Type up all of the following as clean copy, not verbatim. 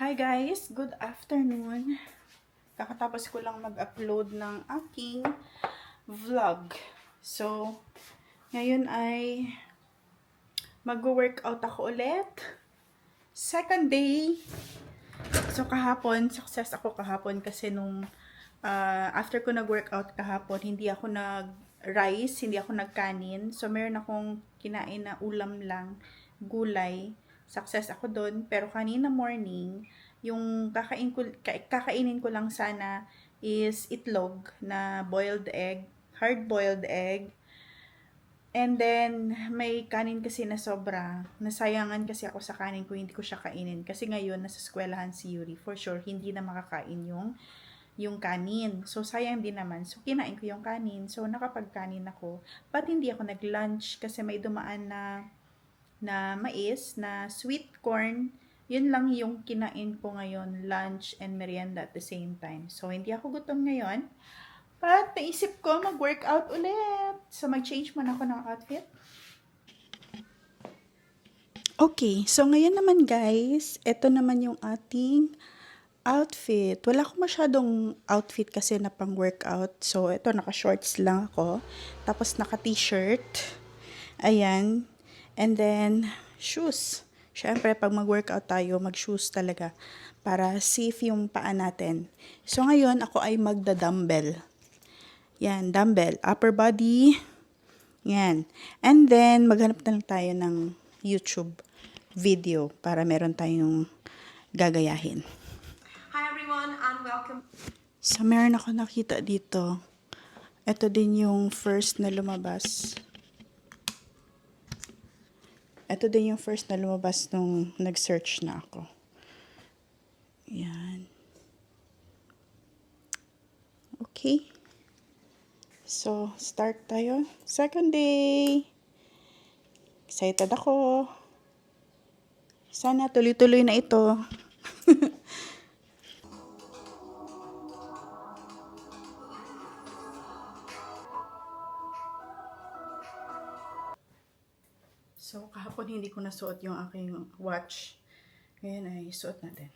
Hi guys! Good afternoon! Kakatapos ko lang mag-upload ng aking vlog. So, ngayon ay mag-workout ako ulit. Second day. So, kahapon, success ako kahapon kasi nung after ko nag-workout kahapon, hindi ako nag-rice, hindi ako nag-kanin. So, meron akong kinain na ulam lang, gulay. Success ako doon. Pero kanina morning, yung kakainin ko lang sana is itlog na boiled egg, hard-boiled egg. And then, may kanin kasi na sobra. Nasayangan kasi ako sa kanin ko, hindi ko siya kainin. Kasi ngayon, nasa eskwelahan si Yuri. For sure, hindi na makakain yung kanin. So, sayang din naman. So, kinain ko yung kanin. So, nakapagkanin ako. But hindi ako nag-lunch kasi may dumaan na mais, na sweet corn. Yun lang yung kinain ko ngayon, lunch and merienda at the same time. So, hindi ako gutom ngayon. But, naisip ko mag-workout ulit. So, mag-change muna ako ng outfit. Okay, so ngayon naman guys, ito naman yung ating outfit. Wala akong masyadong outfit kasi na pang workout. So, ito naka-shorts lang ako. Tapos naka-t-shirt. Ayan. And then, shoes. Siyempre, pag mag-workout tayo, mag-shoes talaga. Para safe yung paa natin. So, ngayon, ako ay magda-dumbbell. Yan, dumbbell. Upper body. Yan. And then, maghanap na lang tayo ng YouTube video para meron tayong gagayahin. Hi everyone and welcome. So, meron ako nakita dito. Ito din yung first na lumabas. Ito din yung first na lumabas nung nag-search na ako. Yan. Okay. So, start tayo. Second day. Excited ako. Sana tuloy-tuloy na ito. So, kahapon hindi ko nasuot yung aking watch. Ngayon ay suot natin.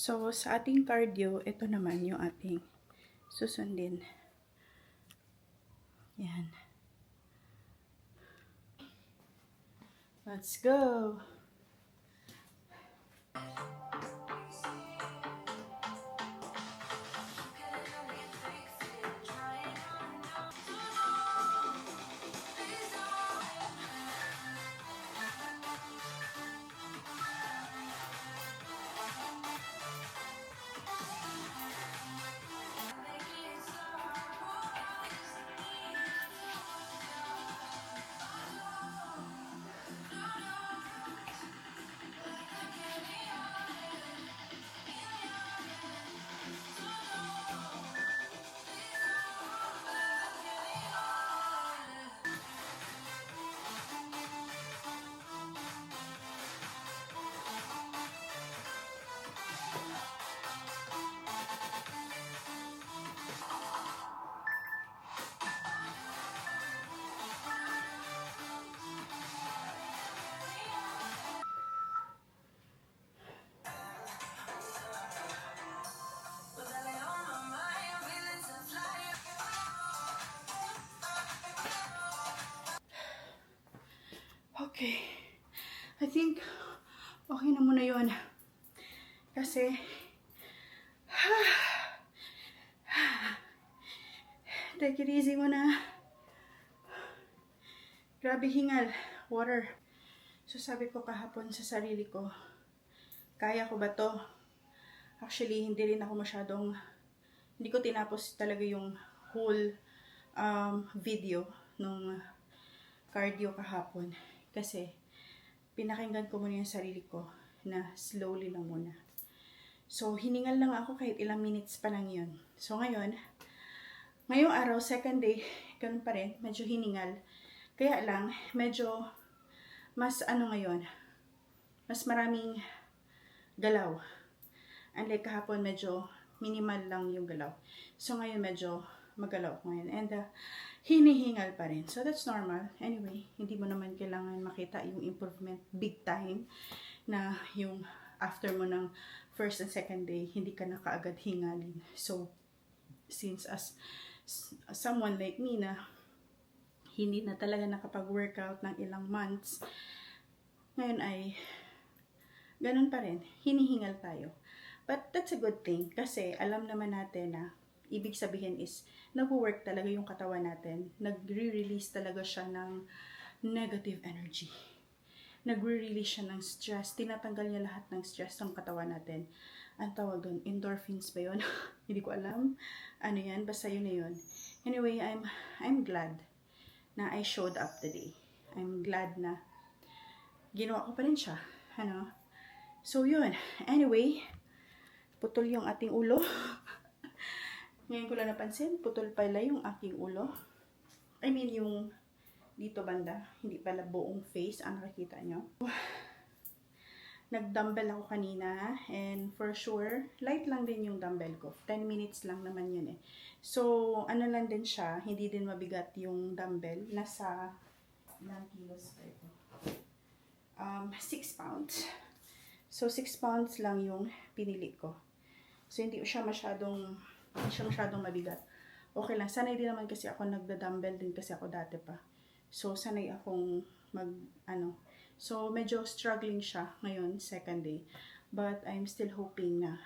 So, sa ating cardio, ito naman yung ating susundin. Yan. Let's go! Okay. I think okay na muna yun. Kasi take it easy muna. Grabe hingal. Water. So sabi ko kahapon sa sarili ko, kaya ko ba to? Actually, hindi rin ako hindi ko tinapos talaga yung whole video nung cardio kahapon. Kasi pinakinggan ko muna yung sarili ko na slowly lang muna. So, hiningal lang ako kahit ilang minutes pa lang yun. So, ngayong araw, second day, ganun pa rin, medyo hiningal. Kaya lang, medyo mas ngayon, mas maraming galaw. Unlike kahapon, medyo minimal lang yung galaw. So, ngayon medyo magalaw ko ngayon. And hinihingal pa rin. So, that's normal. Anyway, hindi mo naman kailangan makita yung improvement big time na yung after mo ng first and second day, hindi ka na kaagad hingalin. So, since as someone like me na hindi na talaga nakapag-workout ng ilang months, ngayon ay ganun pa rin, hinihingal tayo. But that's a good thing kasi alam naman natin na ibig sabihin is nag-work talaga yung katawan natin. Nagre-release talaga siya ng negative energy. Nagre-release siya ng stress. Tinatanggal niya lahat ng stress ng katawan natin. Ang tawag doon, endorphins ba yun? Hindi ko alam. Ano yan? Basta yun na yun. Anyway, I'm glad na I showed up today. I'm glad na ginawa ko pa rin siya. So yun. Anyway, putol yung ating ulo. Ngayon ko lang napansin, putol pala yung aking ulo. I mean, yung dito banda. Hindi pala buong face ang nakikita nyo. Nag-dumbbell ako kanina. And for sure, light lang din yung dumbbell ko. 10 minutes lang naman yun eh. So, lang din siya. Hindi din mabigat yung dumbbell. Nasa, ilang kilos pa ito? 6 pounds. So, 6 pounds lang yung pinili ko. So, hindi siya masyadong mabigat. Okay lang. Sanay din naman kasi ako nagda-dumbbell din kasi ako dati pa. So, sanay akong So, medyo struggling siya ngayon, second day. But, I'm still hoping na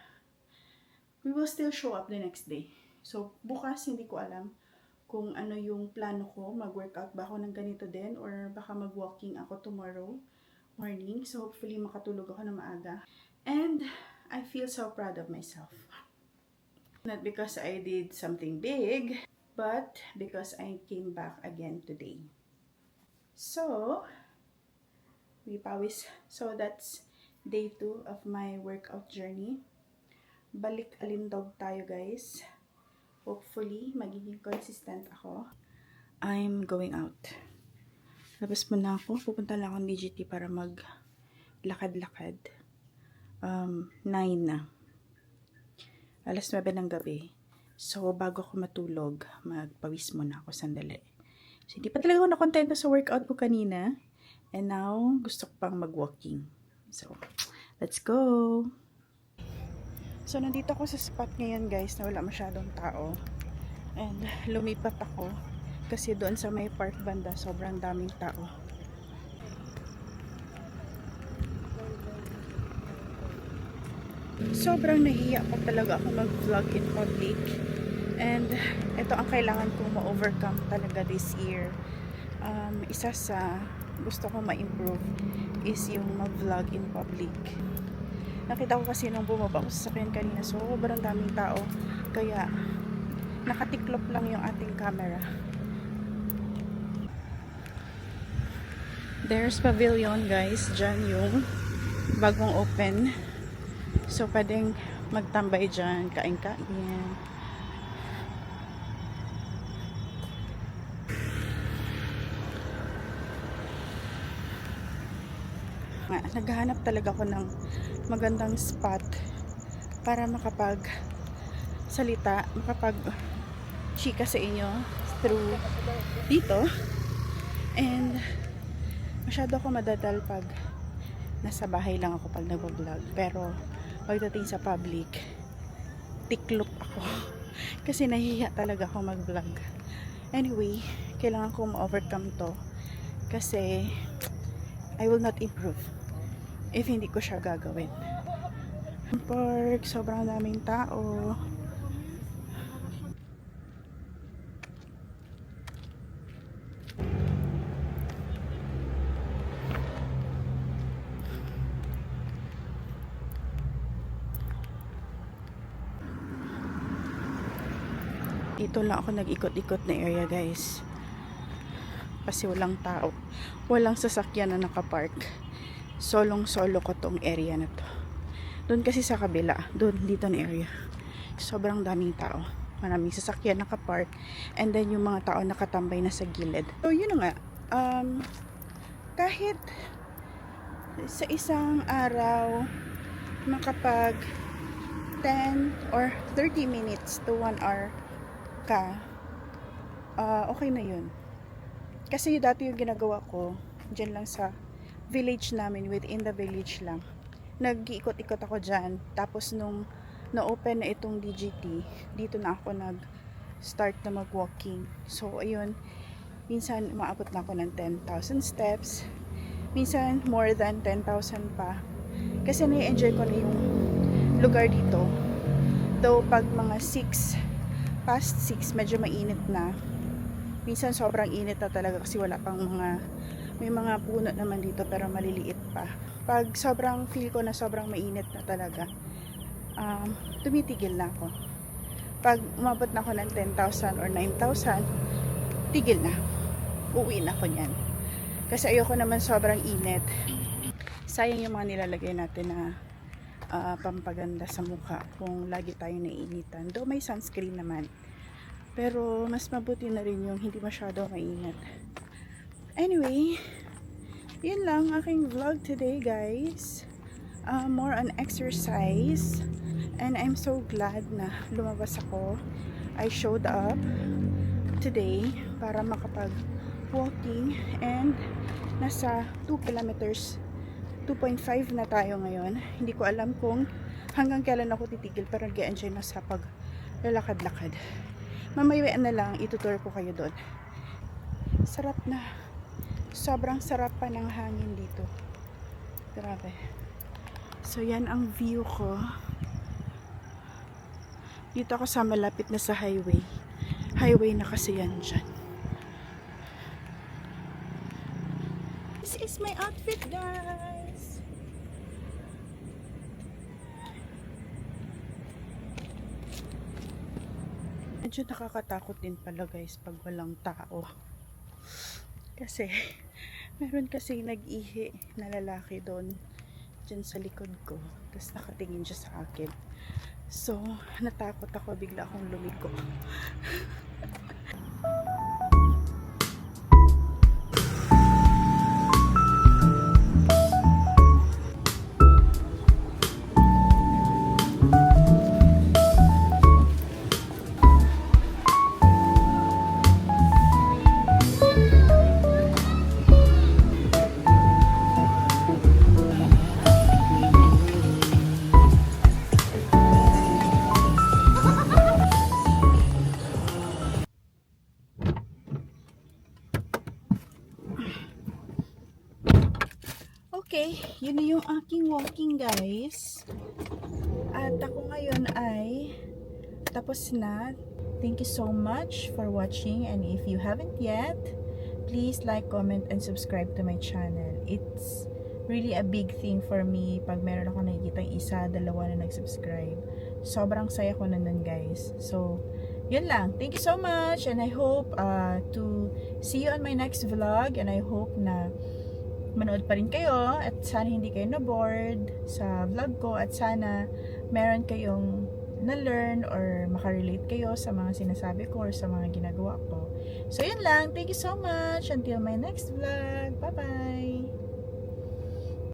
we will still show up the next day. So, bukas, hindi ko alam kung ano yung plano ko. Mag-workout ba ako ng ganito din? Or baka mag-walking ako tomorrow morning. So, hopefully, makatulog ako na maaga. And, I feel so proud of myself. Not because I did something big, but because I came back again today. So, we pawis. So, that's day 2 of my workout journey. Balik alindog tayo, guys. Hopefully, magiging consistent ako. I'm going out. Labas muna ako. Pupunta lang ako ng DGT para maglakad-lakad. 9 na. Alas 9 ng gabi. So, bago ako matulog, magpawis muna ako sandali. So, hindi pa talaga ako nakontento sa workout ko kanina. And now, gusto ko pang mag-walking. So, let's go! So, nandito ako sa spot ngayon guys na wala masyadong tao. And lumipat ako kasi doon sa may park banda sobrang daming tao. Sobrang nahiya pa talaga ako mag-vlog in public. And ito ang kailangan kong ma-overcome talaga this year. Isa sa gusto kong ma-improve is yung mag-vlog in public. Nakita ko kasi nung bumaba ko sa sasakyan kanina, sobrang daming tao. Kaya nakatiklop lang yung ating camera. There's pavilion guys, dyan yung bagong open. So pwedeng magtambay dyan, kain-kain. Naghahanap talaga ako ng magandang spot para makapag salita, makapag chika sa inyo through dito. And masyado ako madadal pag nasa bahay lang ako pag nag-vlog, pero pagdating sa public tiklop ako kasi nahihiya talaga ako mag-vlog. Anyway, kailangan ko ma-overcome to kasi I will not improve if hindi ko siya gagawin. Park, sobrang daming tao. Ito lang ako nag-ikot-ikot na area guys. Kasi walang tao. Walang sasakyan na nakapark. Solong-solo ko tong area na to. Doon kasi sa kabila, doon dito na area. Sobrang daming tao. Maraming sasakyan nakapark. And then yung mga tao nakatambay na sa gilid. So yun na nga. Kahit sa isang araw makapag 10 or 30 minutes to 1 hour ka, okay na yun. Kasi dati yung ginagawa ko dyan lang sa village namin, within the village lang, nag-iikot-ikot ako dyan. Tapos nung na-open na itong DGT, dito na ako nag-start na mag-walking. So ayun, minsan umaabot na ako ng 10,000 steps, minsan more than 10,000 pa, kasi na-enjoy ko na yung lugar dito. Though pag mga past 6 medyo mainit na. Minsan sobrang init na talaga kasi wala pang may mga puno naman dito pero maliliit pa. Pag sobrang feel ko na sobrang mainit na talaga, tumitigil na ako. Pag umabot na ako ng 10,000 or 9,000, tigil na. Uuwi na ako niyan. Kasi ayoko naman sobrang init. Sayang yung mga nilalagay natin na pampaganda sa mukha kung lagi tayong naiinitan. Though may sunscreen naman, pero mas mabuti na rin yung hindi masyado mainit. Anyway, yun lang aking vlog today guys. More on exercise, and I'm so glad na lumabas ako. I showed up today para makapag walking, and nasa 2 kilometers 2.5 na tayo ngayon. Hindi ko alam kung hanggang kailan ako titigil, pero nag-enjoy na sa paglalakad-lakad. Mamaya na lang itutur ko kayo doon. Sarap na. Sobrang sarap pa ng hangin dito. Grabe. So yan ang view ko. Dito ako sa malapit na sa highway. Highway na kasi yan dyan. This is my outfit guys. Medyo nakakatakot din pala guys pag walang tao. Kasi meron kasi nag-ihi na lalaki doon dyan sa likod ko. Tapos nakatingin siya sa akin. So natakot ako, bigla akong lumiko. Okay, yun na yung aking walking guys. At ako ngayon ay tapos na. Thank you so much for watching, and if you haven't yet, please like, comment, and subscribe to my channel. It's really a big thing for me pag meron ako nakikita isa, dalawa na nag-subscribe. Sobrang saya ko nandun guys. So, yun lang. Thank you so much, and I hope to see you on my next vlog, and I hope na manood pa rin kayo at sana hindi kayo na-bored sa vlog ko at sana meron kayong na-learn or makarelate kayo sa mga sinasabi ko or sa mga ginagawa ko. So, yun lang. Thank you so much. Until my next vlog. Bye-bye!